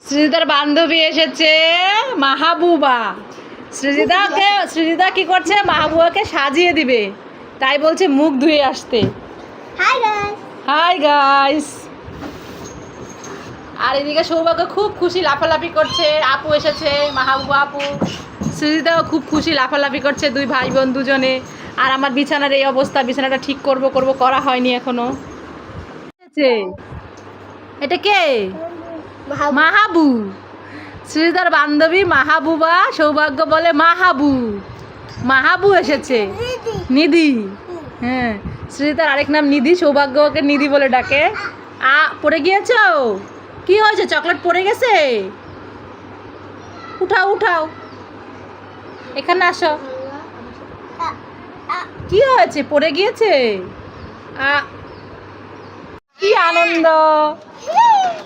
সৃজিতার বান্ধবী এসেছে মাহবুবা। সৃজিতা কি করছে, মাহবুবাকে সাজিয়ে দিবে, তাই বলছে মুখ ধুয়ে আসতে। Hi guys. আর এদিকে সৌভাগ্য খুব খুশি, লাফালাফি করছে। আপু এসেছে, মাহবুবা আপু। সৃজিতাও খুব খুশি, লাফালাফি করছে, দুই ভাই বোন দুজনে। আর আমার বিছানার এই অবস্থা, বিছানাটা ঠিক করব করা হয়নি এখনো। এটা কে? মাহাবু। সৃজিতার বান্ধবী মাহবুবা, সৌভাগ্য বলে মাহাবু। মাহাবু এসেছে, নিধি। হ্যাঁ, সৃজিতার আরেক নাম নিধি, সৌভাগ্য ওকে নিধি বলে ডাকে। পড়ে গিয়েছো? কি হয়েছে, চকলেট পড়ে গেছে? উঠাও উঠাও, এখানে আসো। কি হয়েছে, পড়ে গিয়েছে? কি আনন্দ!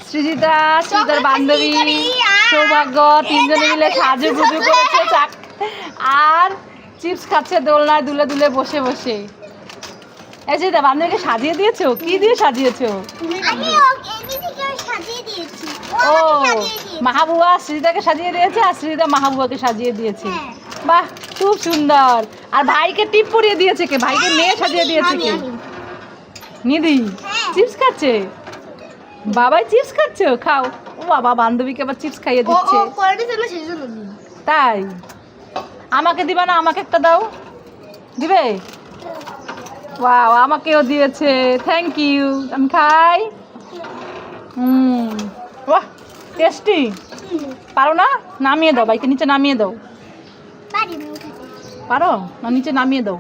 সৃজিতার বান্ধবী সৌভাগ্য তিনজনে মিলে সাজুগুজু করেছে, আর চিপস খাচ্ছে দোলনায় দুলে দুলে বসে বসে। এই যে বান্ধবীকে সাজিয়ে দিয়েছো, কি দিয়ে সাজিয়েছো? ও, মাহবুবা সৃজিতাকে সাজিয়ে দিয়েছে, আর সৃজিতা মাহবুবাকে সাজিয়ে দিয়েছে। বাহ, খুব সুন্দর। আর ভাইকে টিপ পরিয়ে দিয়েছে কে? ভাইকে মেয়ে সাজিয়ে দিয়েছে কে? নিধি। চিপস খাচ্ছে, বাবাই চিপস খাচ্ছে, খাও। ও বাবা, বান্ধবীকে আবার চিপস খাইয়ে দিচ্ছে। তাই আমাকে দিবা না? আমাকে একটা দাও, দিবে? ওয়াও, আমাকেও দিয়েছে, থ্যাংক ইউ। আমি খাই। বাহ, টেস্টি। পারো না? নামিয়ে দাও, বাইকে নিচে নামিয়ে দাও। পারো না? নিচে নামিয়ে দাও।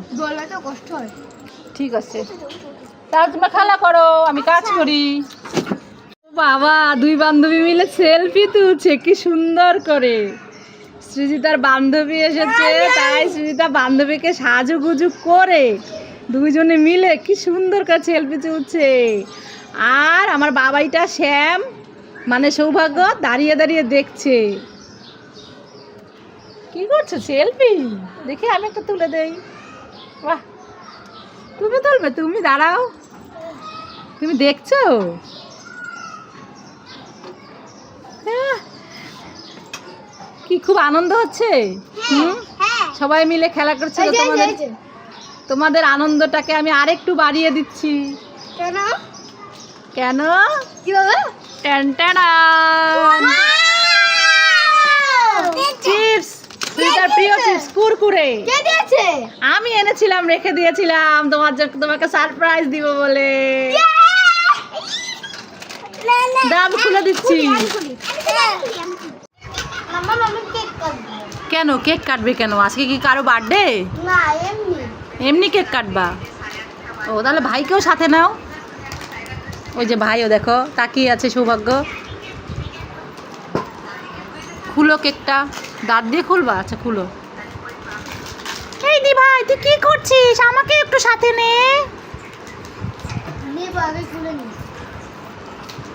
ঠিক আছে, তাহলে তোমরা খেলা করো, আমি কাজ করি। বাবা, দুই বান্ধবী মিলে সেলফি তুলছে, কি সুন্দর করে। সৃজিতার বান্ধবী এসেছে, তাই সৃজিতা বান্ধবীকে সাজুগুজু করে দুইজনে মিলে কি সুন্দর করে সেলফি তুলছে। আর আমার বাবাইটা শ্যাম মানে সৌভাগ্য দাঁড়িয়ে দাঁড়িয়ে দেখছে। কি করছো, সেলফি? দেখি আমি একটা তুলে দেই। বাহ, তুমি তুলবে? তুমি দাঁড়াও, তুমি দেখছো? কি খুব আনন্দ হচ্ছে? সবাই মিলে খেলা করছিল। তোমাদের আনন্দটাকে আমি আরেকটু বাড়িয়ে দিচ্ছি। কেন কেন? চিপস, সৃজিতার প্রিয় চিপস, কুরকুরে। আমি এনেছিলাম, রেখে দিয়েছিলাম তোমাকে সারপ্রাইজ দিব বলে। দাম খুলে দিচ্ছি। কেন কেক কাটবে কেন? আজকে কি কারো বার্থডে? এমনি কেক কাটবা? ও, তাহলে ভাইকেও সাথে নাও। ওই যে ভাইও দেখো তাকিয়ে আছে। সৌভাগ্য, খুলো কেকটা। দাঁত দিয়ে খুলবা? আচ্ছা খুলো। এই দি ভাই, তুই কি করছিস? আমাকে একটু সাথে নে।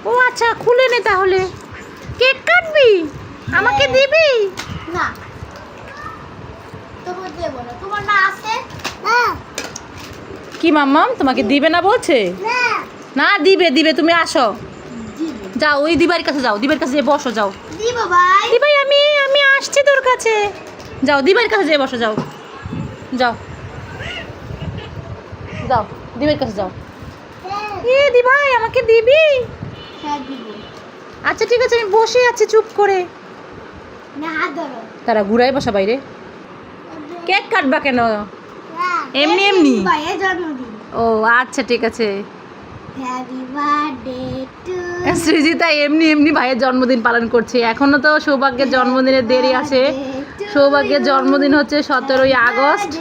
ও আচ্ছা, খুলে নে তাহলে। কেক কাটবি? আমাকে দিবি? না, তোমার না আছে। কি মাম্মাম, তোমাকে দিবে না বলছে? না, দিবে দিবে, তুমি আসো। যাও, ওই দিবার কাছে যাও, দিবার কাছে যেয়ে বসো। যাও দিবাই, আমি আসছি তোর কাছে। যাও, দিবার কাছে যেয়ে বসো। যাও যাও যাও, দিবার কাছে যাও। এ দিভাই, আমাকে দিবি? আচ্ছা ঠিক আছে, আমি বসে আছি চুপ করে। তারা ঘুরাই বসা বাইরে। কেক কাটবা কেন? এমনি এমনি? ও আচ্ছা ঠিক আছে। সৃজিতা এমনি এমনি ভাইয়ের জন্মদিন পালন করছে। এখনো তো সৌভাগ্যের জন্মদিনের দেরি আছে। সৌভাগ্যের জন্মদিন হচ্ছে 17ই আগস্ট।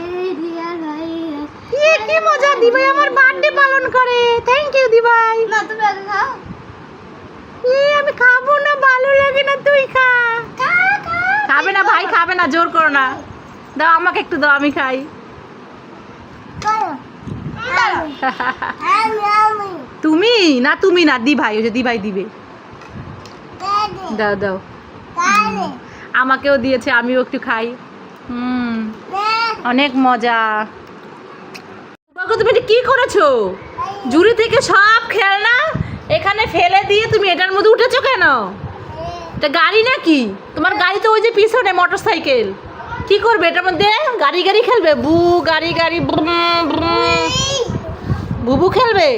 কি মজা, দিভাই আমার বার্থডে পালন করে। থ্যাংক ইউ দিভাই। আমি খাবো না, ভালো লাগে না, তুই খা। খাবে না ভাই, খাবে না, জোর করো না। দাও আমাকে একটু দাও, আমি খাই। তুমি না, তুমি না, দিভাই, ওই যে দিভাই দিবে। দাও দাও, আমাকেও দিয়েছে, আমিও একটু খাই। অনেক মজা। তুমি কি করেছো? ঝুড়ি থেকে সব খেলনা এখানে ফেলে দিয়ে তুমি এটার মধ্যে উঠেছো কেন? এটা গাড়ি নাকি? তোমার গাড়ি তো ওই যে পিছনে মোটর সাইকেল। কি করবে এটার মধ্যে? গাড়ি গাড়ি খেলবে? বু গাড়ি গাড়ি বুবু খেলবে?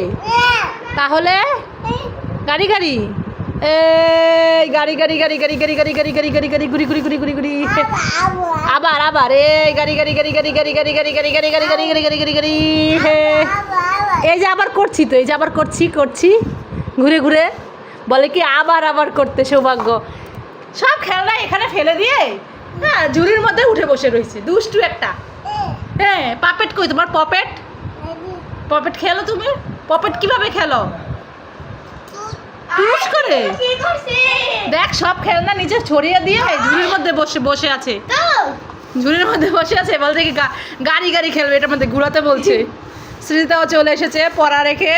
তাহলে গাড়ি গাড়ি এই গাড়ি গাড়ি গাড়ি গাড়ি গাড়ি গাড়ি গাড়ি গাড়ি গাড়ি গাড়ি ঘুরি ঘুরি ঘুরি ঘুরি ঘুরি আবার আবার এই গাড়ি গাড়ি গাড়ি গাড়ি গাড়ি গাড়ি গাড়ি গাড়ি গাড়ি গাড়ি গাড়ি গাড়ি গাড়ি গাড়ি গাড়ি এই যে আবার করছি তো, এই যে আবার করছি করছি ঘুরে ঘুরে বলে কি আবার আবার করতে সৌভাগ্য। সব খেলনা এখানে ফেলে দিয়ে হ্যাঁ ঝুড়ির মধ্যে উঠে বসে রয়েছে দুষ্টু একটা। হ্যাঁ পাপেট কই তোমার? পপেট পপেট খেলো তুমি? পপেট কিভাবে খেলো? টুস করে দেখ সব খেলনা নিচে ছড়িয়ে দিয়ে ঝুড়ির মধ্যে বসে বসে আছে। ঝুড়ির মধ্যে বসে আছে বলতে কি গাড়ি গাড়ি খেলবে এটার মধ্যে ঘুরাতে বলছে। সৃজিতাও চলে এসেছে পড়া রেখে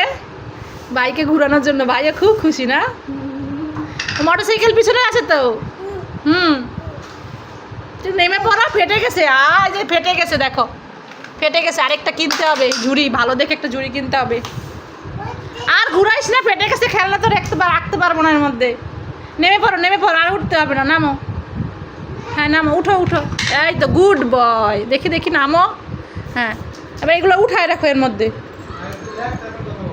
ভাইকে ঘুরানোর জন্য। ভাইয়া খুব খুশি না? মোটরসাইকেল পিছনে আছে তো। নেমে পড়া ফেটে গেছে। আজ ফেটে গেছে দেখো, ফেটে গেছে। আরেকটা কিনতে হবে ঝুড়ি, ভালো দেখে একটা ঝুড়ি কিনতে হবে। আর ঘুরাইস না, ফেটে গেছে খেলনা তো রাখতে পারবো না এর মধ্যে। নেমে পড়ো আর উঠতে হবে না, নামো। হ্যাঁ নামো, উঠো উঠো। এই তো গুড বয়। দেখি দেখি নামো। হ্যাঁ এবার এগুলো উঠায় রাখো এর মধ্যে,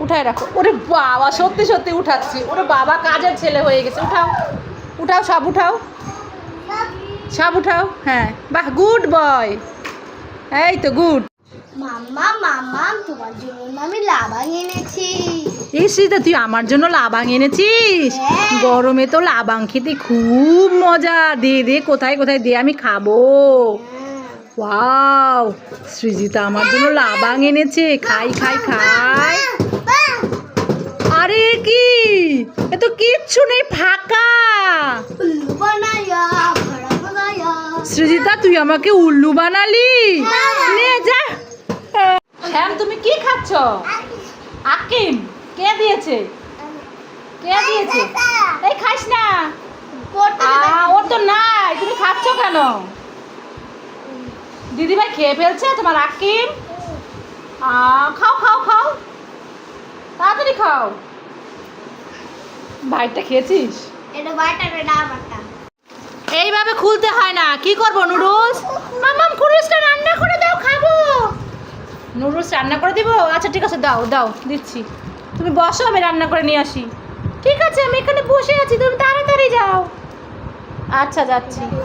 উঠায় রাখো। ওরে বাবা সত্যি সত্যি উঠাচ্ছি। ওরে বাবা কাজের ছেলে হয়ে গেছে। উঠাও উঠাও সব উঠাও, সব উঠাও। হ্যাঁ বাহ গুড বয়। এই তো গুড। মাম্মা মাম্মা তোমার জন্য আমি লাবাং এনেছি। এই সৃজিতা তুই আমার জন্য লাবাং এনেছিস? গরমে তো লাবাং খেতে খুব মজা। দে দে কোথায় কোথায় দে, আমি খাবো। ওয়াও সৃজিতা আমার জন্য লাবাং এনেছে। খাই খাই খাই। আরে কি এ তো কিচ্ছু নেই, ফাঁকা। সৃজিতা তুই আমাকে উল্লু বানালি। নে যা। শ্যাম তুমি কি খাচ্ছ? আকিম কে দিয়েছে? কে দিয়েছে? এই খাইস না, ও তো নাই। তুমি খাচ্ছ কেন? দিদিভাই খেয়ে ফেলছে তোমার আকিম। খাও খাও খাও, তাড়াতাড়ি খাও। ভাইটা খেয়েছিস? এইভাবে খুলতে হয় না। কি করবো নুডলস? মামাম নুডলসটা রান্না করে দাও, খাবো। নুডলস রান্না করে দিব? আচ্ছা ঠিক আছে দাও দাও দিচ্ছি। তুমি বসো আমি রান্না করে নিয়ে আসি। ঠিক আছে আমি এখানে বসে আছি, তুমি তাড়াতাড়ি যাও। আচ্ছা যাচ্ছি।